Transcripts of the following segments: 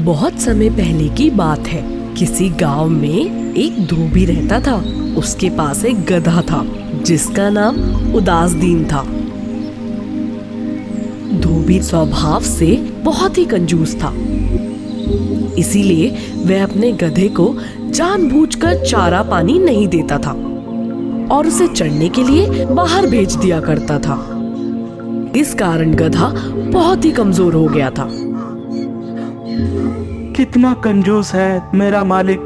बहुत समय पहले की बात है। किसी गांव में एक धोबी रहता था। उसके पास एक गधा था जिसका नाम उदासदीन था। धोबी स्वभाव से बहुत ही कंजूस था, इसीलिए वह अपने गधे को जानबूझकर चारा पानी नहीं देता था और उसे चढ़ने के लिए बाहर भेज दिया करता था। इस कारण गधा बहुत ही कमजोर हो गया था। कितना कंजूस है मेरा मालिक,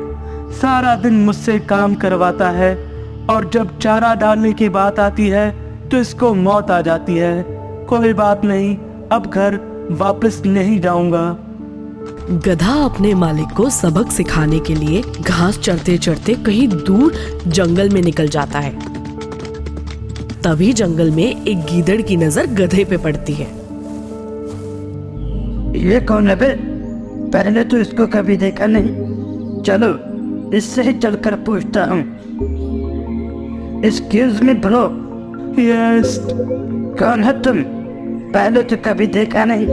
सारा दिन मुझसे काम करवाता है और जब चारा डालने की बात आती है तो इसको मौत आ जाती है। कोई बात नहीं, अब घर वापस नहीं जाऊंगा। गधा अपने मालिक को सबक सिखाने के लिए घास चरते चरते कहीं दूर जंगल में निकल जाता है। तभी जंगल में एक गीदड़ की नजर गधे पे पड़ती है। ये कौन है बे? पहले तो इसको कभी देखा नहीं। चलो इससे ही चलकर पूछता हूँ। Excuse me bro. यस। कौन है तुम? पहले तो कभी देखा नहीं।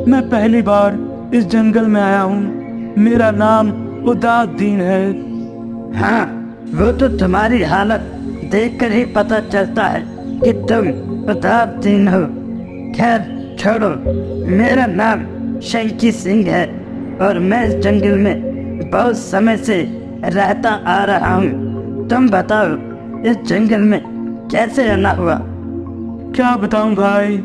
मैं पहली बार इस जंगल में आया हूँ। मेरा नाम उदासदीन है। हाँ, वो तो तुम्हारी हालत देखकर ही पता चलता है कि तुम उदासदीन हो। खैर छोड़ो, मेरा नाम शंकी सिंह है और मैं इस जंगल में बहुत समय से रहता आ रहा हूँ। तुम बताओ, इस जंगल में कैसे आना हुआ? क्या बताऊं भाई,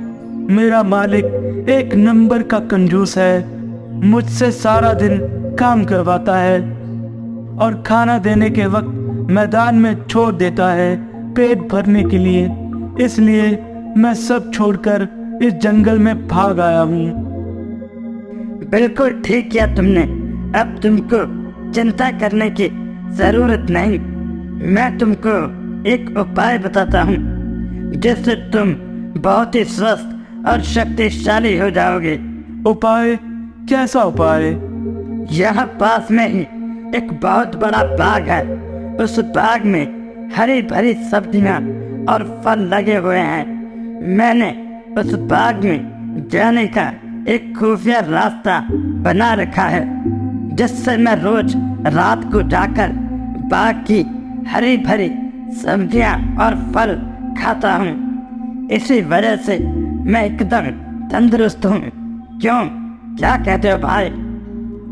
मेरा मालिक एक नंबर का कंजूस है। मुझसे सारा दिन काम करवाता है और खाना देने के वक्त मैदान में छोड़ देता है पेट भरने के लिए। इसलिए मैं सब छोड़कर इस जंगल में भाग आया हूँ। बिल्कुल ठीक किया तुमने। अब तुमको चिंता करने की जरूरत नहीं। मैं तुमको एक उपाय बताता हूँ जिससे तुम बहुत ही स्वस्थ और शक्तिशाली हो जाओगे। उपाय? कैसा उपाय? यहाँ पास में ही एक बहुत बड़ा बाग है। उस बाग में हरी भरी सब्जियाँ और फल लगे हुए हैं। मैंने उस बाग में जाने का एक खुफिया रास्ता बना रखा है जिससे मैं रोज रात को जाकर बाग की हरी भरी सब्जियां और फल खाता हूँ। इसी वजह से मैं एकदम तंदुरुस्त हूँ। क्यों, क्या कहते हो भाई?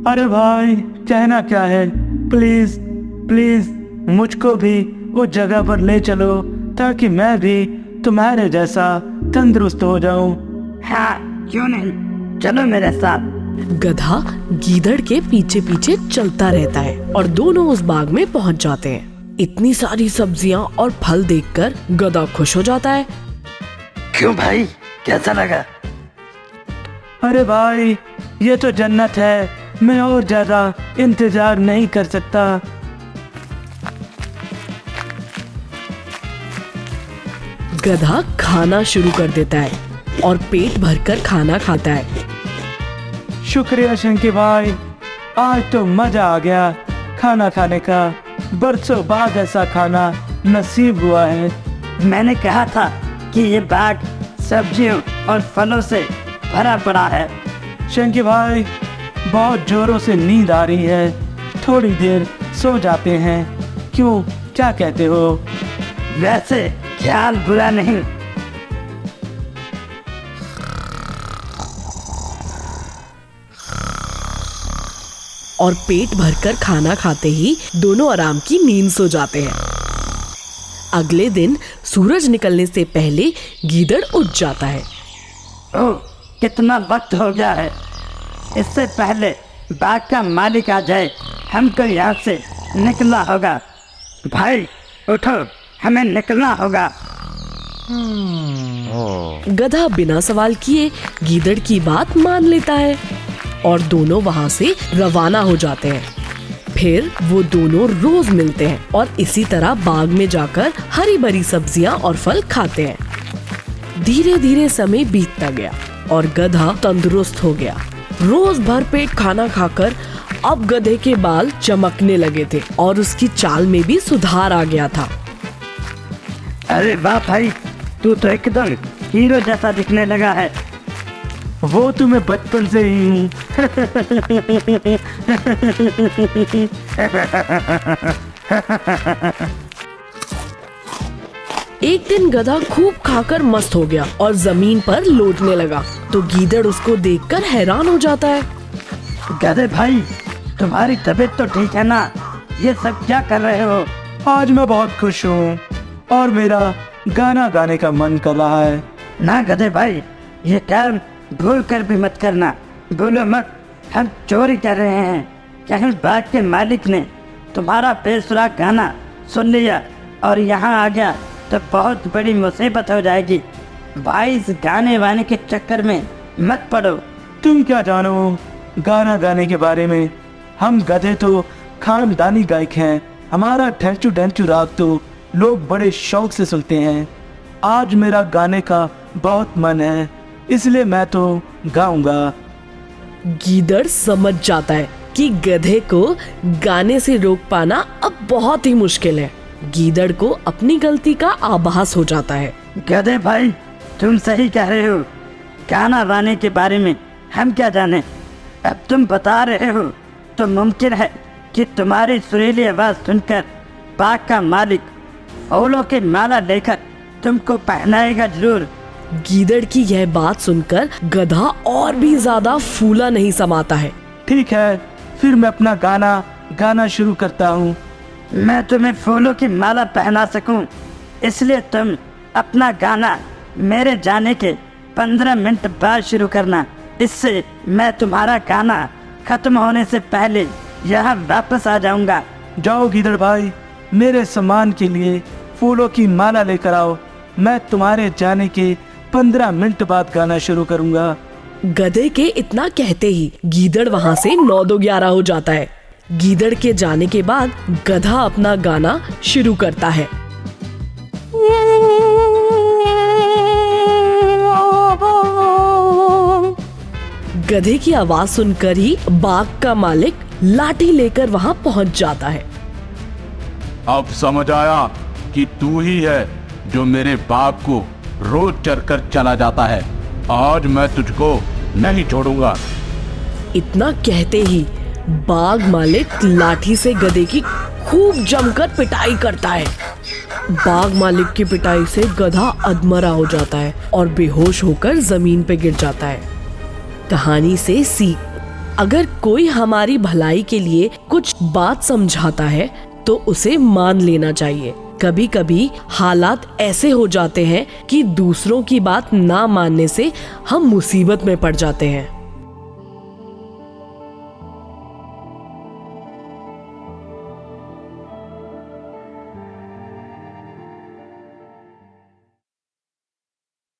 अरे भाई, कहना क्या है, प्लीज प्लीज मुझको भी उस जगह पर ले चलो ताकि मैं भी तुम्हारे जैसा तंदुरुस्त हो जाऊं। हाँ, क्यों नहीं, चलो मेरे साथ। गधा गीदड़ के पीछे पीछे चलता रहता है और दोनों उस बाग में पहुंच जाते हैं। इतनी सारी सब्जियां और फल देखकर गधा खुश हो जाता है। क्यों भाई, कैसा लगा? अरे भाई, ये तो जन्नत है। मैं और ज्यादा इंतजार नहीं कर सकता। गधा खाना शुरू कर देता है और पेट भरकर खाना खाता है। शुक्रिया शंकी भाई, आज तो मजा आ गया खाना खाने का। बरसों बाद ऐसा खाना नसीब हुआ है। मैंने कहा था कि ये बाग सब्जियों और फलों से भरा पड़ा है। शंकी भाई, बहुत जोरों से नींद आ रही है, थोड़ी देर सो जाते हैं। क्यों, क्या कहते हो? वैसे ख्याल बुरा नहीं। और पेट भरकर खाना खाते ही दोनों आराम की नींद सो जाते हैं। अगले दिन सूरज निकलने से पहले गीदड़ उठ जाता है। ओह, कितना वक्त हो गया है। इससे पहले बाग का मालिक आ जाए, हमको यहाँ से निकलना होगा। भाई उठो, हमें निकलना होगा। गधा बिना सवाल किए गीदड़ की बात मान लेता है और दोनों वहां से रवाना हो जाते हैं। फिर वो दोनों रोज मिलते हैं और इसी तरह बाग में जाकर हरी भरी सब्जियां और फल खाते हैं। धीरे धीरे समय बीतता गया और गधा तंदुरुस्त हो गया। रोज भर पेट खाना खाकर अब गधे के बाल चमकने लगे थे और उसकी चाल में भी सुधार आ गया था। अरे वाह भाई, तू तो एकदम हीरो जैसा दिखने लगा है। वो तो मैं बचपन से ही हूँ। एक दिन गधा खूब खाकर मस्त हो गया और जमीन पर लौटने लगा तो गीदड़ उसको देखकर हैरान हो जाता है। गधे भाई, तुम्हारी तबीयत तो ठीक है ना? ये सब क्या कर रहे हो? आज मैं बहुत खुश हूँ और मेरा गाना गाने का मन कर रहा है। ना गधे भाई, ये काम भूल कर भी मत करना। बोलो मत, हम चोरी कर रहे हैं। कहीं बाग के मालिक ने तुम्हारा बेसुरा गाना सुन लिया और यहाँ आ गया तो बहुत बड़ी मुसीबत हो जाएगी। भाई, इस गाने वाने के चक्कर में मत पड़ो। तुम क्या जानो गाना गाने के बारे में? हम गधे तो खानदानी गायक हैं। हमारा ढेंचू ढेंचू राग तो लोग बड़े शौक से सुनते हैं। आज मेरा गाने का बहुत मन है, इसलिए मैं तो गाऊंगा। गीदड़ समझ जाता है कि गधे को गाने से रोक पाना अब बहुत ही मुश्किल है। गीदड़ को अपनी गलती का आभास हो जाता है। गधे भाई, तुम सही कह रहे हो। गाना गाने के बारे में हम क्या जाने? अब तुम बता रहे हो तो मुमकिन है कि तुम्हारी सुरीली आवाज सुनकर बाग का मालिक फूलों की माला लेकर तुमको पहनाएगा जरूर। गीदड़ की यह बात सुनकर गधा और भी ज्यादा फूला नहीं समाता है। ठीक है, फिर मैं अपना गाना गाना शुरू करता हूँ। मैं तुम्हें फूलों की माला पहना सकूं, इसलिए तुम अपना गाना मेरे जाने के 15 मिनट बाद शुरू करना। इससे मैं तुम्हारा गाना खत्म होने से पहले यहाँ वापस आ जाऊंगा। जाओ गीदड़ भाई, मेरे सम्मान के लिए फूलों की माला लेकर आओ। मैं तुम्हारे जाने के 15 मिनट बाद गाना शुरू करूंगा। गधे के इतना कहते ही गीदड़ वहाँ से 9-2-11 हो जाता है। गीदड़ के जाने के बाद गधा अपना गाना शुरू करता है। गधे की आवाज सुनकर ही बाग का मालिक लाठी लेकर वहाँ पहुँच जाता है। अब समझ आया कि तू ही है जो मेरे बाग को रोज चरकर चला जाता है। आज मैं तुझको नहीं छोड़ूंगा। इतना कहते ही बाग मालिक लाठी से गधे की खूब जमकर पिटाई करता है। बाग मालिक की पिटाई से गधा अधमरा हो जाता है और बेहोश होकर जमीन पे गिर जाता है। कहानी से सीख, अगर कोई हमारी भलाई के लिए कुछ बात समझाता है तो उसे मान लेना चाहिए। कभी कभी हालात ऐसे हो जाते हैं कि दूसरों की बात ना मानने से हम मुसीबत में पड़ जाते हैं।